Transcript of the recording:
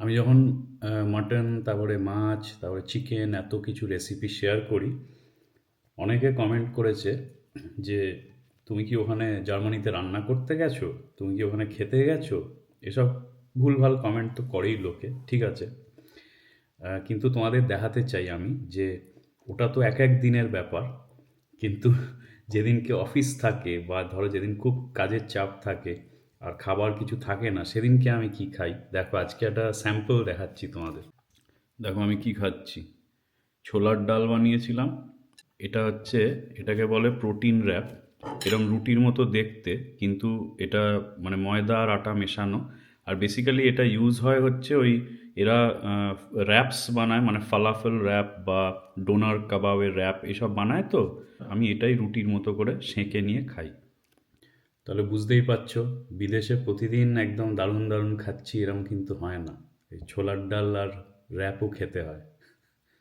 আমি যখন মাটন, তারপরে মাছ, তারপরে চিকেন এত কিছু রেসিপি শেয়ার করি, অনেকে কমেন্ট করেছে যে, "তুমি কি ওখানে জার্মানিতে রান্না করতে গেছো? তুমি কি ওখানে খেতে গেছো?" এসব ভুলভাল কমেন্ট তো করেই লোকে, ঠিক আছে। কিন্তু তোমাদের দেখাতে চাই আমি যে ওটা তো এক এক দিনের ব্যাপার। কিন্তু যেদিনকে অফিস থাকে বা ধরো যেদিন খুব কাজের চাপ থাকে আর খাবার কিছু থাকে না, সেদিনকে আমি কি খাই দেখো, আজকে একটা স্যাম্পল দেখাচ্ছি তোমাদের। দেখো আমি কি খাচ্ছি। ছোলার ডাল বানিয়েছিলাম। এটা হচ্ছে, এটাকে বলে প্রোটিন র্যাপ। এরম রুটির মতো দেখতে, কিন্তু এটা মানে ময়দা আর আটা মেশানো। আর বেসিক্যালি এটা ইউজ হয় হচ্ছে ওই, এরা র্যাপস বানায়, মানে ফালাফেল র্যাপ বা ডোনার কাবাবের র্যাপ এসব বানায়। তো আমি এটাই রুটির মতো করে সেঁকে নিয়ে খাই। তাহলে বুঝতেই পারছো, বিদেশে প্রতিদিন একদম দারুণ দারুণ খাচ্ছি এরম কিন্তু হয় না। এই ছোলার ডাল আর র্যাপও খেতে হয়।